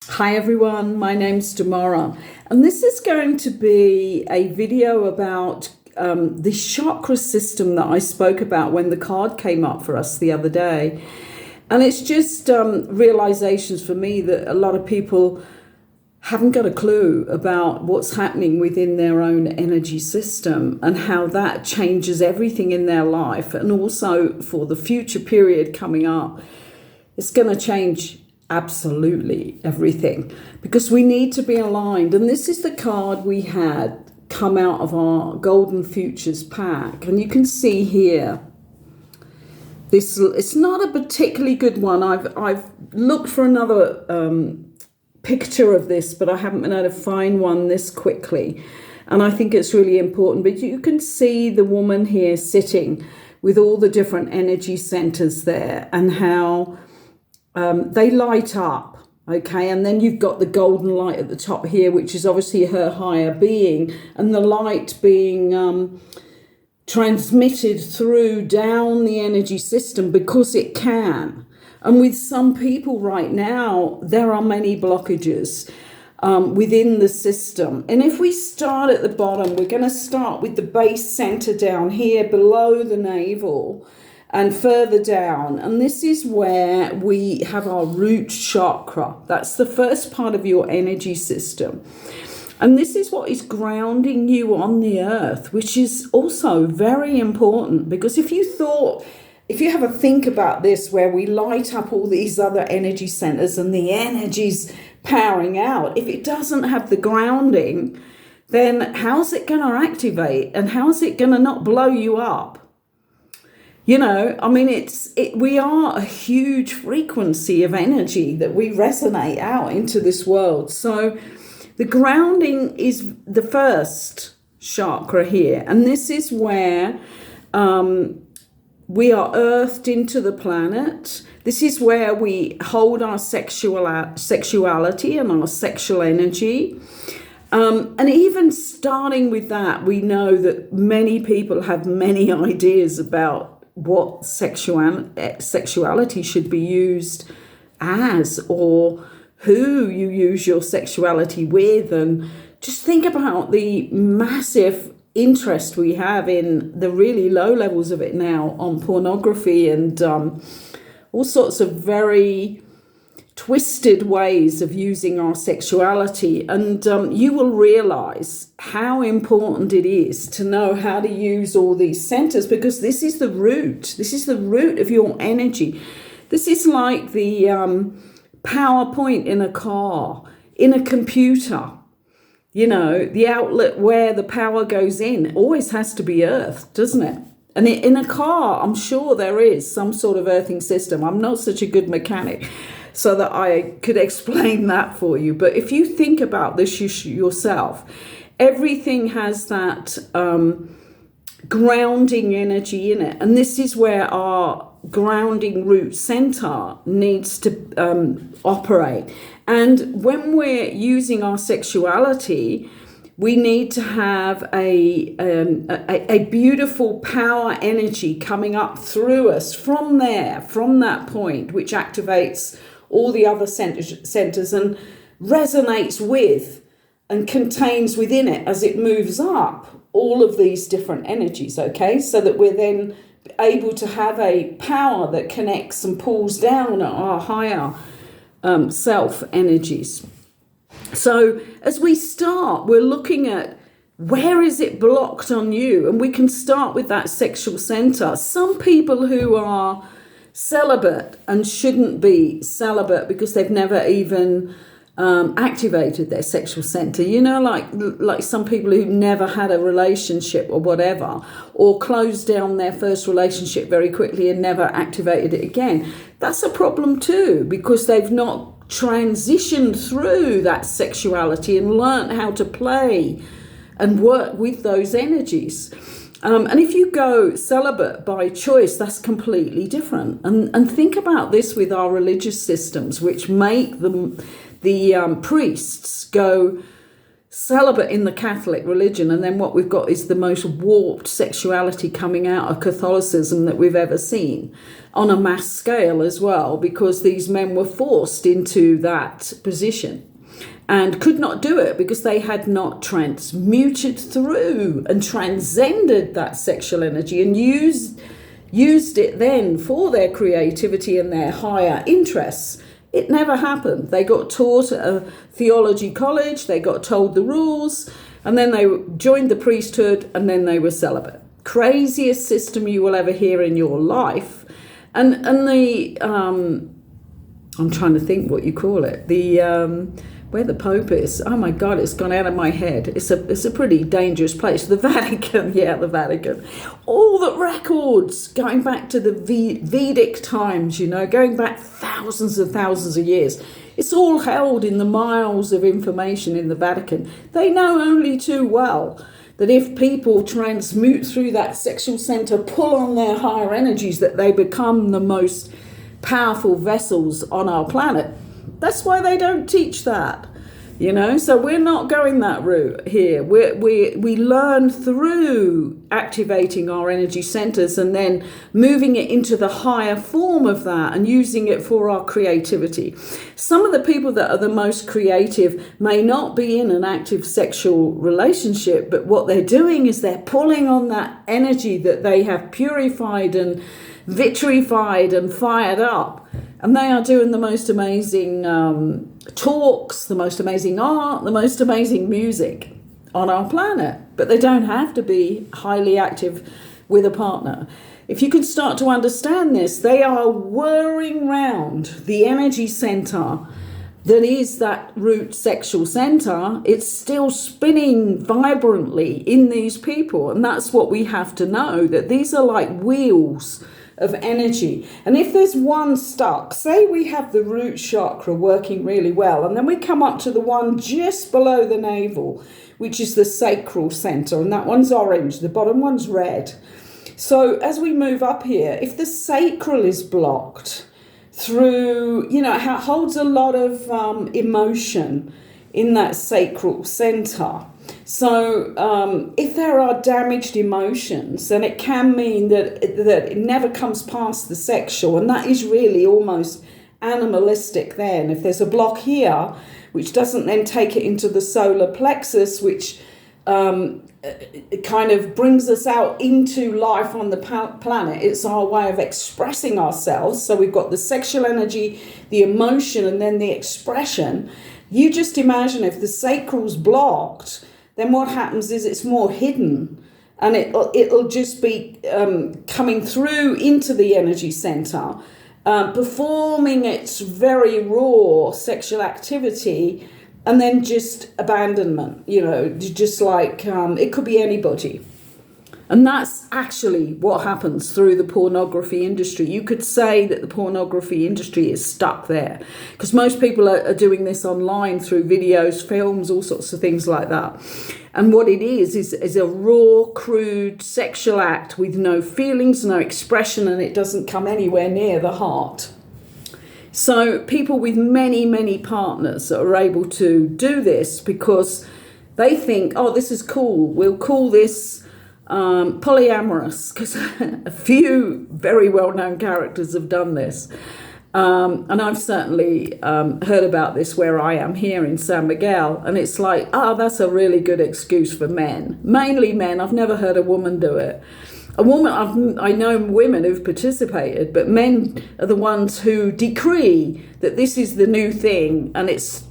Hi everyone, my name's Damara, and this is going to be a video about the chakra system that I spoke about when the card came up for us the other day. And it's just realizations for me that a lot of people haven't got a clue about what's happening within their own energy system and how that changes everything in their life, and also for the future period coming up. It's going to change absolutely everything because we need to be aligned. And this is the card we had come out of our Golden Futures pack, and you can see here this, it's not a particularly good one. I've looked for another picture of this, but I haven't been able to find one this quickly, and I think it's really important. But you can see the woman here sitting with all the different energy centers there and how they light up, okay? And then you've got the golden light at the top here, which is obviously her higher being, and the light being transmitted through down the energy system because it can. And with some people right now, there are many blockages within the system. And if we start at the bottom, we're going to start with the base center down here below the navel and further down. And this is where we have our root chakra. That's the first part of your energy system. And this is what is grounding you on the earth, which is also very important, because if you have a think about this, where we light up all these other energy centers and the energy's powering out, if it doesn't have the grounding, then how's it going to activate, and how's it going to not blow you up? You know, I mean, we are a huge frequency of energy that we resonate out into this world. So the grounding is the first chakra here. And this is where we are earthed into the planet. This is where we hold our sexuality and our sexual energy. And even starting with that, we know that many people have many ideas about what sexuality should be used as, or who you use your sexuality with. And just think about the massive interest we have in the really low levels of it now on pornography and all sorts of very twisted ways of using our sexuality. And you will realize how important it is to know how to use all these centers, because this is the root. This is the root of your energy. This is like the power point in a car, in a computer. You know, the outlet where the power goes in always has to be earthed, doesn't it? And in a car, I'm sure there is some sort of earthing system. I'm not such a good mechanic so that I could explain that for you. But if you think about this yourself, everything has that grounding energy in it. And this is where our grounding root center needs to operate. And when we're using our sexuality, we need to have a beautiful power energy coming up through us from there, from that point, which activates all the other centers and resonates with and contains within it, as it moves up, all of these different energies, okay? So that we're then able to have a power that connects and pulls down our higher self energies. So as we start, we're looking at where is it blocked on you, and we can start with that sexual center. Some people who are celibate and shouldn't be celibate because they've never even activated their sexual center, you know, like some people who never had a relationship or whatever, or closed down their first relationship very quickly and never activated it again. That's a problem too, because they've not transitioned through that sexuality and learned how to play and work with those energies. And if you go celibate by choice, that's completely different. And think about this with our religious systems, which make the priests go celibate in the Catholic religion, and then what we've got is the most warped sexuality coming out of Catholicism that we've ever seen, on a mass scale as well, because these men were forced into that position and could not do it because they had not transmuted through and transcended that sexual energy and used it then for their creativity and their higher interests. It never happened. They got taught at a theology college, they got told the rules, and then they joined the priesthood, and then they were celibate. Craziest system you will ever hear in your life. And the I'm trying to think what you call it. Where the Pope is. Oh my God, it's gone out of my head. It's a pretty dangerous place. The Vatican, yeah, the Vatican. All the records going back to the Vedic times, going back thousands and thousands of years. It's all held in the miles of information in the Vatican. They know only too well that if people transmute through that sexual center, pull on their higher energies, that they become the most powerful vessels on our planet. That's why they don't teach that, so we're not going that route here. We learn through activating our energy centers and then moving it into the higher form of that and using it for our creativity. Some of the people that are the most creative may not be in an active sexual relationship, but what they're doing is they're pulling on that energy that they have purified and vitrified and fired up. And they are doing the most amazing talks, the most amazing art, the most amazing music on our planet. But they don't have to be highly active with a partner. If you can start to understand this, they are whirring round the energy center that is that root sexual center. It's still spinning vibrantly in these people. And that's what we have to know, that these are like wheels of energy. And if there's one stuck, say we have the root chakra working really well, and then we come up to the one just below the navel, which is the sacral center, and that one's orange, the bottom one's red. So as we move up here, if the sacral is blocked through, it holds a lot of emotion in that sacral center. So if there are damaged emotions, then it can mean that it never comes past the sexual, and that is really almost animalistic then. If there's a block here, which doesn't then take it into the solar plexus, which it kind of brings us out into life on the planet. It's our way of expressing ourselves. So we've got the sexual energy, the emotion, and then the expression. You just imagine if the sacral's blocked, then what happens is it's more hidden, and it'll just be coming through into the energy center, performing its very raw sexual activity, and then just abandonment, just like it could be anybody. And that's actually what happens through the pornography industry. You could say that the pornography industry is stuck there because most people are doing this online through videos, films, all sorts of things like that. And what it is a raw, crude sexual act with no feelings, no expression, and it doesn't come anywhere near the heart. So people with many, many partners are able to do this because they think, oh, this is cool. We'll call this polyamorous, because a few very well-known characters have done this. And I've certainly heard about this where I am here in San Miguel, and it's like, that's a really good excuse for men. Mainly men. I've never heard a woman do it. I know women who've participated, but men are the ones who decree that this is the new thing and it's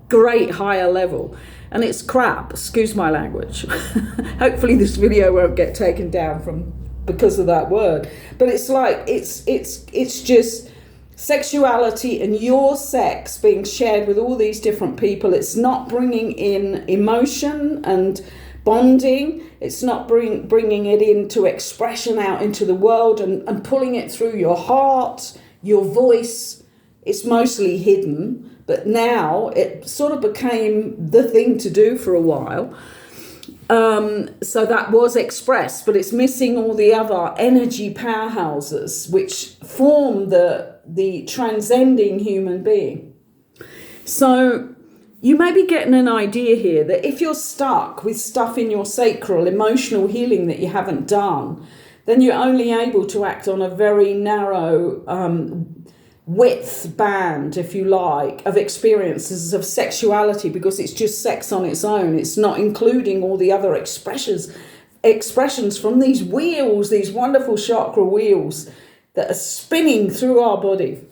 great higher level. And it's crap, excuse my language. Hopefully this video won't get taken down because of that word. But it's like, it's just sexuality and your sex being shared with all these different people. It's not bringing in emotion and bonding. It's not bringing it into expression out into the world and pulling it through your heart, your voice. It's mostly hidden. But now it sort of became the thing to do for a while. So that was expressed, but it's missing all the other energy powerhouses which form the transcending human being. So you may be getting an idea here that if you're stuck with stuff in your sacral, emotional healing that you haven't done, then you're only able to act on a very narrow width band, if you like, of experiences of sexuality, because it's just sex on its own. It's not including all the other expressions from these wheels, these wonderful chakra wheels that are spinning through our body.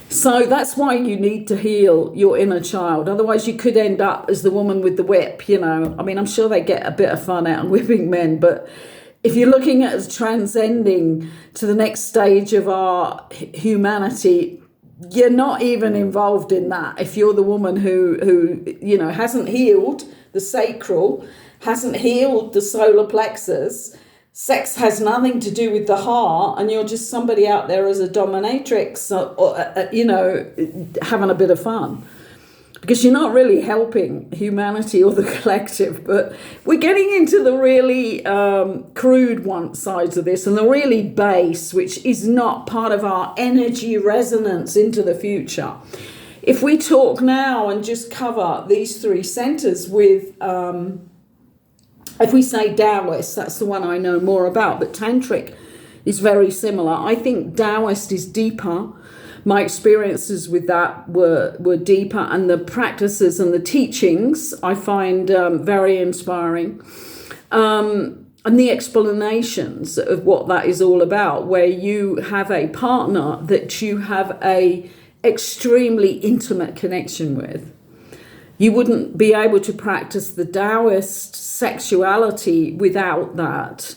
So that's why you need to heal your inner child. Otherwise, you could end up as the woman with the whip, you know. I mean, I'm sure they get a bit of fun out of whipping men, but if you're looking at transcending to the next stage of our humanity, you're not even involved in that. If you're the woman who you know, hasn't healed the sacral, hasn't healed the solar plexus, sex has nothing to do with the heart, and you're just somebody out there as a dominatrix, or you know, having a bit of fun. Because you're not really helping humanity or the collective. But we're getting into the really crude sides of this, and the really base, which is not part of our energy resonance into the future. If we talk now and just cover these three centers with, if we say Taoist, that's the one I know more about, but Tantric is very similar. I think Taoist is deeper. My experiences with that were deeper, and the practices and the teachings I find very inspiring. And the explanations of what that is all about, where you have a partner that you have a extremely intimate connection with. You wouldn't be able to practice the Taoist sexuality without that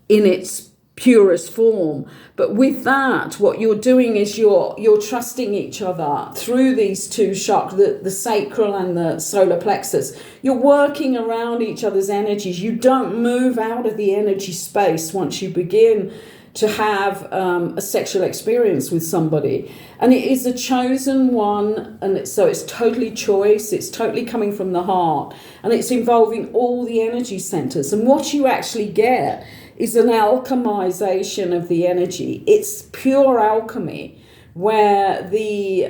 in its purest form. But with that, what you're doing is you're trusting each other through these two chakras, the sacral and the solar plexus. You're working around each other's energies. You don't move out of the energy space once you begin to have a sexual experience with somebody. And it is a chosen one, and so it's totally choice, it's totally coming from the heart, and it's involving all the energy centers. And what you actually get is an alchemization of the energy. It's pure alchemy, where the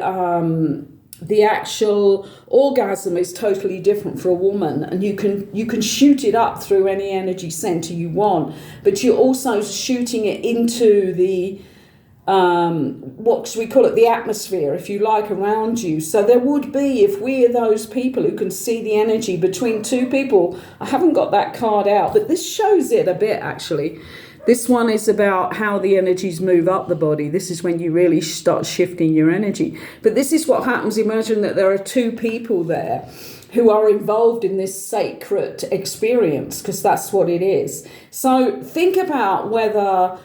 actual orgasm is totally different for a woman, and you can shoot it up through any energy center you want, but you're also shooting it into the what should we call it, the atmosphere, if you like, around you. So there would be, if we are those people who can see the energy between two people, I haven't got that card out, but this shows it a bit actually. This one is about how the energies move up the body. This is when you really start shifting your energy. But this is what happens. Imagine that there are two people there who are involved in this sacred experience, because that's what it is. So think about whether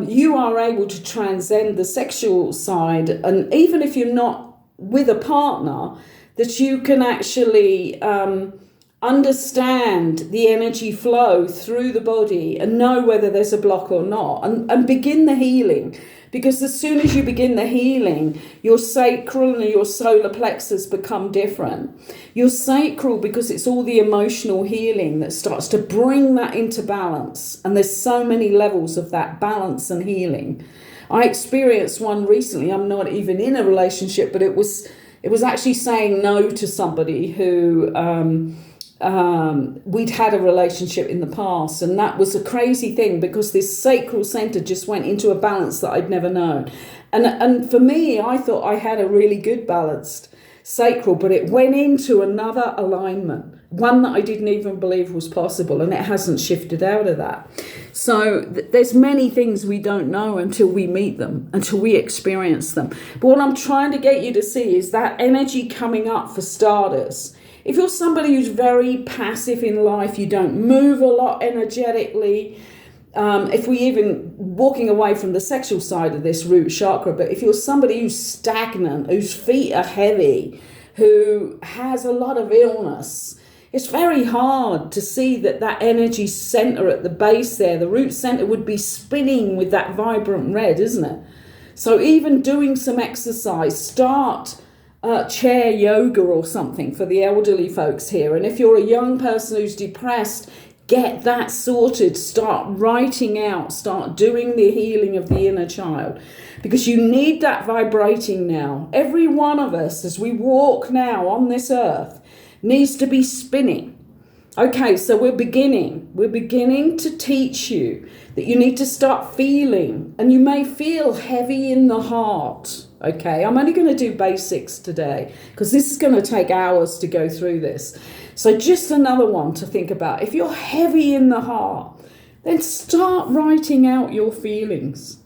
you are able to transcend the sexual side, and even if you're not with a partner, that you can actually understand the energy flow through the body and know whether there's a block or not, and begin the healing. Because as soon as you begin the healing, your sacral and your solar plexus become different. Your sacral, because it's all the emotional healing that starts to bring that into balance. And there's so many levels of that balance and healing. I experienced one recently. I'm not even in a relationship, but it was actually saying no to somebody who we'd had a relationship in the past, and that was a crazy thing, because this sacral center just went into a balance that I'd never known. And for me, I thought I had a really good balanced sacral, but it went into another alignment, one that I didn't even believe was possible, and it hasn't shifted out of that. So there's many things we don't know until we meet them, until we experience them. But what I'm trying to get you to see is that energy coming up for starters. If you're somebody who's very passive in life, you don't move a lot energetically, if we even walking away from the sexual side of this root chakra, but if you're somebody who's stagnant, whose feet are heavy, who has a lot of illness, it's very hard to see that energy center at the base there, the root center, would be spinning with that vibrant red, isn't it? So even doing some exercise, start chair yoga or something for the elderly folks here. And if you're a young person who's depressed, Get that sorted. Start writing out. Start doing the healing of the inner child. Because you need that vibrating now. Every one of us, as we walk now on this earth, needs to be spinning. Okay, so we're beginning to teach you that you need to start feeling, and you may feel heavy in the heart. Okay, I'm only going to do basics today because this is going to take hours to go through this. So just another one to think about. If you're heavy in the heart, then start writing out your feelings.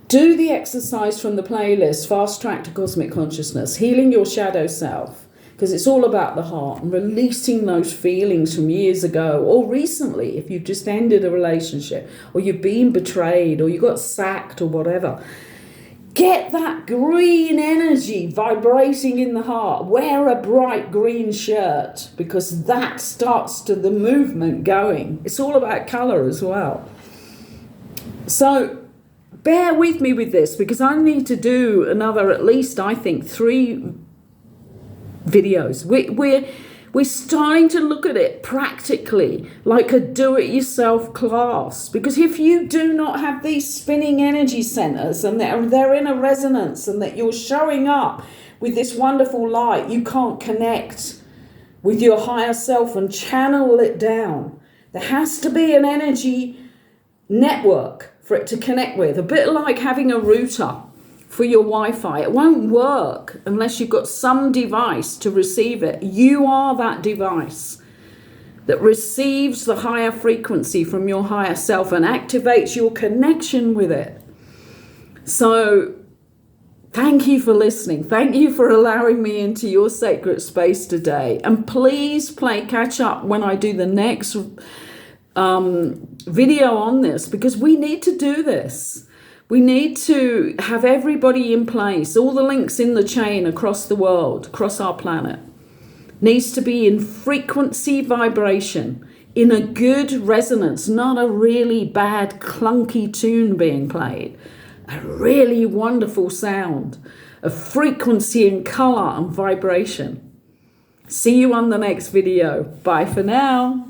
Do the exercise from the playlist, Fast Track to Cosmic Consciousness, Healing Your Shadow Self. Because it's all about the heart and releasing those feelings from years ago or recently, if you've just ended a relationship or you've been betrayed or you got sacked or whatever. Get that green energy vibrating in the heart. Wear a bright green shirt because that starts to the movement going. It's all about colour as well. So bear with me with this because I need to do another, at least I think, 3 videos. We're starting to look at it practically like a do-it-yourself class, because if you do not have these spinning energy centers and they're in a resonance and that you're showing up with this wonderful light, you can't connect with your higher self and channel it down. There has to be an energy network for it to connect with, a bit like having a router for your Wi-Fi. It won't work unless you've got some device to receive it. You are that device that receives the higher frequency from your higher self and activates your connection with it. So thank you for listening. Thank you for allowing me into your sacred space today. And please play catch up when I do the next video on this, because we need to do this. We need to have everybody in place. All the links in the chain across the world, across our planet, needs to be in frequency vibration, in a good resonance, not a really bad clunky tune being played. A really wonderful sound, a frequency and color and vibration. See you on the next video. Bye for now.